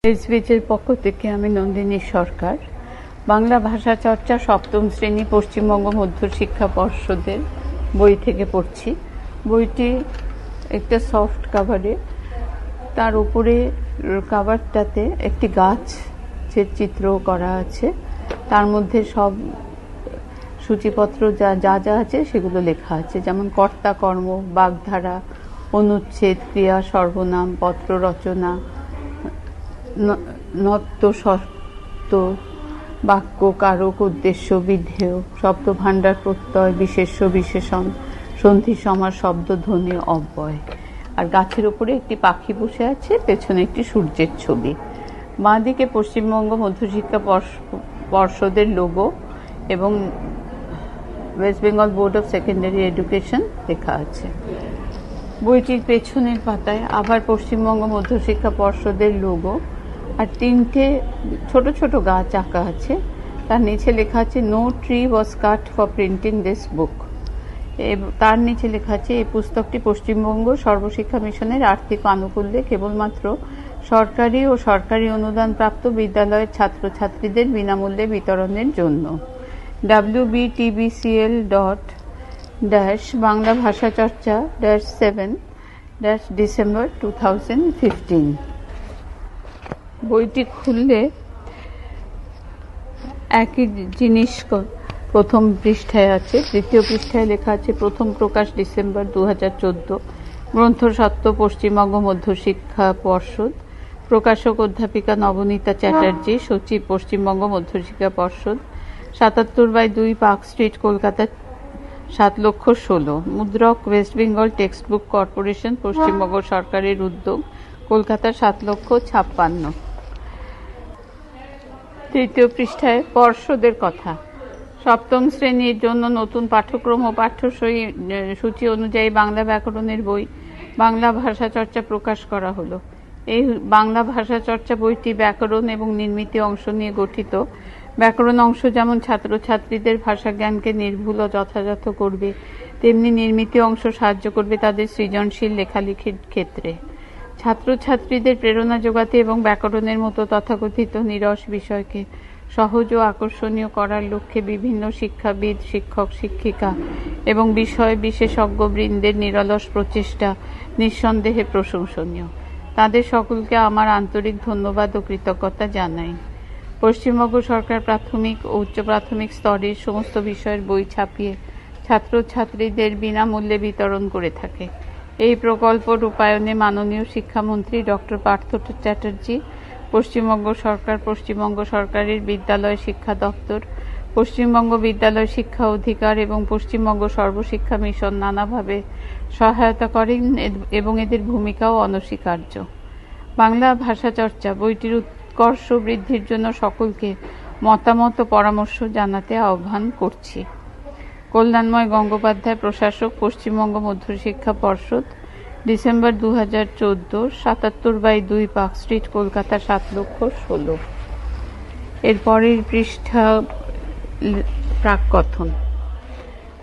এসবিএর পক্ষ থেকে আমি নন্দিনী সরকার বাংলা ভাষা চর্চা সপ্তম শ্রেণী পশ্চিমবঙ্গ মধ্যশিক্ষা পর্ষদের বই থেকে পড়ছি। বইটি একটা সফট কাভারে, তার উপরে কাভারটাতে একটি গাছের চিত্র করা আছে, তার মধ্যে সব সূচিপত্র যা যা আছে সেগুলো লেখা আছে, যেমন কর্তা, কর্ম, বাগধারা, অনুচ্ছেদ, ক্রিয়া, সর্বনাম, পত্র রচনা, নত্ব, সত্য, বাক্য, কারক, উদ্দেশ্য, বিধেয়, শব্দ ভাণ্ডার, প্রত্যয়, বিশেষ্য, বিশেষণ, সন্ধি, সমাস, শব্দ, ধ্বনি, অব্যয়। আর গাছের উপরে একটি পাখি বসে আছে, পেছনে একটি সূর্যের ছবি। বাঁদিকে পশ্চিমবঙ্গ মধ্যশিক্ষা পর্ষদের লোগো এবং West Bengal board of secondary education লেখা আছে। বইটির পেছনের পাতায় আবার পশ্চিমবঙ্গ মধ্যশিক্ষা পর্ষদের লোগো আর তিনটে ছোট ছোট গাছ আঁকা আছে। তার নিচে লেখা আছে no tree was cut for printing this book. তার নিচে লেখা আছে এই পুস্তকটি পশ্চিমবঙ্গ সর্বশিক্ষা মিশনের আর্থিক আনুকূল্যে কেবলমাত্র সরকারি ও সরকারি অনুদান প্রাপ্ত বিদ্যালয়ের ছাত্রছাত্রীদের বিনামূল্যে বিতরণের জন্য। wbtbcl.-বাংলা ভাষা চর্চা -7-December 2015। বইটি খুললে একই জিনিস প্রথম পৃষ্ঠায় আছে। দ্বিতীয় পৃষ্ঠায় লেখা আছে প্রথম প্রকাশ ডিসেম্বর 2014, গ্রন্থ সত্ত্ব পশ্চিমবঙ্গ মধ্যশিক্ষা পর্ষদ, প্রকাশক অধ্যাপিকা নবনীতা চ্যাটার্জি, সচিব পশ্চিমবঙ্গ মধ্যশিক্ষা পর্ষদ, 77/2 পার্ক স্ট্রিট, কলকাতা 7,16,000। মুদ্রক West Bengal text book corporation, Paschimbanga সরকারের উদ্যোগ, কলকাতা 7,56,000। তৃতীয় পৃষ্ঠায় পর্ষদের কথা। সপ্তম শ্রেণীর জন্য নতুন পাঠ্যক্রম ও পাঠ্যসূচি অনুযায়ী বাংলা ব্যাকরণের বই বাংলা ভাষা চর্চা প্রকাশ করা হলো। এই বাংলা ভাষা চর্চা বইটি ব্যাকরণ এবং নির্মিতি অংশ নিয়ে গঠিত। ব্যাকরণ অংশ যেমন ছাত্রছাত্রীদের ভাষা জ্ঞানকে নির্ভুল ও যথাযথ করবে, তেমনি নির্মিতি অংশ সাহায্য করবে তাদের সৃজনশীল লেখালেখির ক্ষেত্রে। ছাত্রছাত্রীদের প্রেরণা যোগাতে এবং ব্যাকরণের মতো তথাকথিত নিরস বিষয়কে সহজ ও আকর্ষণীয় করার লক্ষ্যে বিভিন্ন শিক্ষাবিদ, শিক্ষক, শিক্ষিকা এবং বিষয় বিশেষজ্ঞবৃন্দের নিরলস প্রচেষ্টা নিঃসন্দেহে প্রশংসনীয়। তাদের সকলকে আমার আন্তরিক ধন্যবাদ ও কৃতজ্ঞতা জানাই। পশ্চিমবঙ্গ সরকার প্রাথমিক ও উচ্চ প্রাথমিক স্তরের সমস্ত বিষয়ের বই ছাপিয়ে ছাত্রছাত্রীদের বিনামূল্যে বিতরণ করে থাকে। এই প্রকল্প রূপায়ণে মাননীয় শিক্ষামন্ত্রী ডক্টর পার্থ চ্যাটার্জি, পশ্চিমবঙ্গ সরকার, পশ্চিমবঙ্গ সরকারের বিদ্যালয় শিক্ষা দপ্তর, পশ্চিমবঙ্গ বিদ্যালয় শিক্ষা অধিকার এবং পশ্চিমবঙ্গ সর্বশিক্ষা মিশন নানাভাবে সহায়তা করেন এবং এদের ভূমিকাও অনস্বীকার্য। বাংলা ভাষা চর্চা বইটির উৎকর্ষ বৃদ্ধির জন্য সকলকে মতামত ও পরামর্শ জানাতে আহ্বান করছি। কল্যাণময় গঙ্গোপাধ্যায়, প্রশাসক, পশ্চিমবঙ্গ মধ্যশিক্ষা পর্ষদ, ডিসেম্বর 2014, 77/2 পার্ক স্ট্রিট, কলকাতা 7,16,000। এরপরের পৃষ্ঠা প্রাককথন।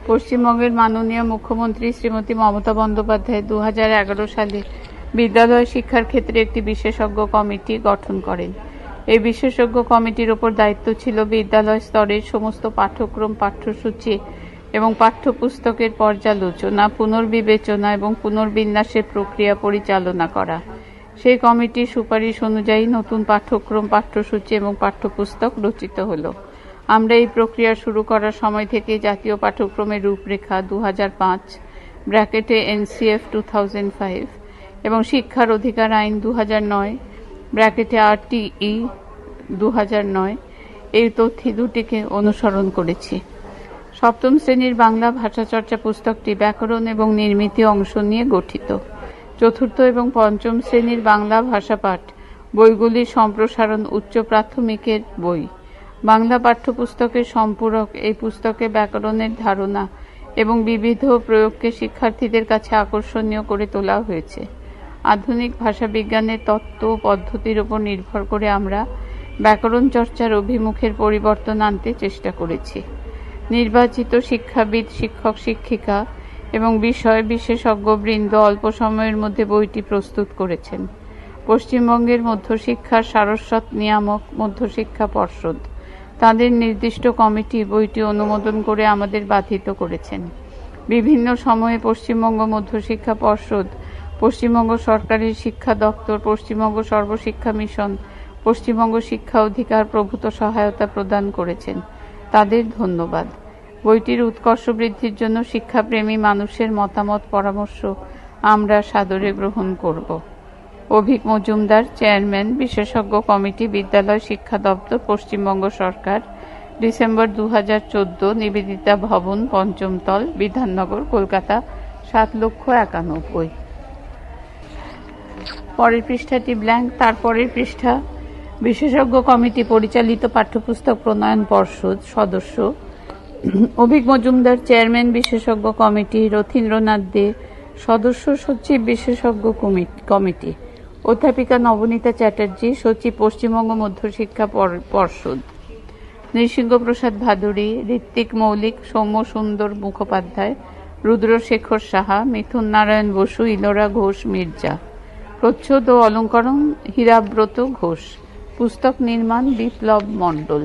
পশ্চিমবঙ্গের মাননীয় মুখ্যমন্ত্রী শ্রীমতী মমতা বন্দ্যোপাধ্যায় 2011 সালে বিদ্যালয় শিক্ষার ক্ষেত্রে একটি বিশেষজ্ঞ কমিটি গঠন করেন। এই বিশেষজ্ঞ কমিটির ওপর দায়িত্ব ছিল বিদ্যালয় স্তরের সমস্ত পাঠ্যক্রম, পাঠ্যসূচি এবং পাঠ্যপুস্তকের পর্যালোচনা, পুনর্বিবেচনা এবং পুনর্বিন্যাসের প্রক্রিয়া পরিচালনা করা। সেই কমিটির সুপারিশ অনুযায়ী নতুন পাঠ্যক্রম, পাঠ্যসূচি এবং পাঠ্যপুস্তক রচিত হলো। আমরা এই প্রক্রিয়া শুরু করার সময় থেকে জাতীয় পাঠ্যক্রমের রূপরেখা 2005 (NCF 2005) এবং শিক্ষার অধিকার আইন 2009 (RTE 2009) এই তথ্য দুটিকে অনুসরণ করেছি। সপ্তম শ্রেণীর বাংলা ভাষা চর্চা পুস্তকটি ব্যাকরণ এবং নির্মিতি অংশ নিয়ে গঠিত। চতুর্থ এবং পঞ্চম শ্রেণীর বাংলা ভাষা পাঠ বইগুলির সম্প্রসারণ উচ্চ প্রাথমিকের বই। বাংলা পাঠ্যপুস্তকের সম্পূরক এই পুস্তকে ব্যাকরণের ধারণা এবং বিবিধ প্রয়োগকে শিক্ষার্থীদের কাছে আকর্ষণীয় করে তোলা হয়েছে। আধুনিক ভাষা বিজ্ঞানের তত্ত্ব ও পদ্ধতির উপর নির্ভর করে আমরা ব্যাকরণ চর্চার অভিমুখের পরিবর্তন আনতে চেষ্টা করেছি। নির্বাচিত শিক্ষাবিদ, শিক্ষক, শিক্ষিকা এবং বিষয় বিশেষজ্ঞবৃন্দ অল্প সময়ের মধ্যে বইটি প্রস্তুত করেছেন। পশ্চিমবঙ্গের মধ্যশিক্ষার সারস্বত নিয়ামক মধ্যশিক্ষা পর্ষদ তাদের নির্দিষ্ট কমিটি বইটি অনুমোদন করে আমাদের বাধিত করেছেন। বিভিন্ন সময়ে পশ্চিমবঙ্গ মধ্যশিক্ষা পর্ষদ, পশ্চিমবঙ্গ সরকারের শিক্ষা দপ্তর, পশ্চিমবঙ্গ সর্বশিক্ষা মিশন, পশ্চিমবঙ্গ শিক্ষা অধিকার প্রভূত সহায়তা প্রদান করেছেন। তাদের ধন্যবাদ। বইটির উৎকর্ষ বৃদ্ধির জন্য শিক্ষাপ্রেমী মানুষের মতামত পরামর্শ আমরা সাদরে গ্রহণ করব। অভিক মজুমদার, চেয়ারম্যান, বিশেষজ্ঞ কমিটি, বিদ্যালয় শিক্ষা দপ্তর, পশ্চিমবঙ্গ সরকার, ডিসেম্বর 2014, নিবেদিতা ভবন, পঞ্চম তল, বিধাননগর, কলকাতা 7,91,000। পরের পৃষ্ঠাটি ব্ল্যাঙ্ক। তারপরের পৃষ্ঠা বিশেষজ্ঞ কমিটি পরিচালিত পাঠ্যপুস্তক প্রণয়ন পর্ষদ সদস্য অভিক মজুমদার, চেয়ারম্যান, বিশেষজ্ঞ কমিটি, রথীন্দ্রনাথ দে, সদস্য সচিব, বিশেষজ্ঞ কমিটি, অধ্যাপিকা নবনীতা চ্যাটার্জি, সচিব, পশ্চিমবঙ্গ মধ্যশিক্ষা পর্ষদ, নৃসিংহপ্রসাদ ভাদুড়ী, ঋত্বিক মৌলিক, সৌম্য সুন্দর মুখোপাধ্যায়, রুদ্রশেখর সাহা, মিথুন নারায়ণ বসু, ইলোরা ঘোষ মির্জা, প্রচ্ছদ ও অলঙ্করণ হীরাব্রত ঘোষ, পুস্তক নির্মাণ বিপ্লব মণ্ডল।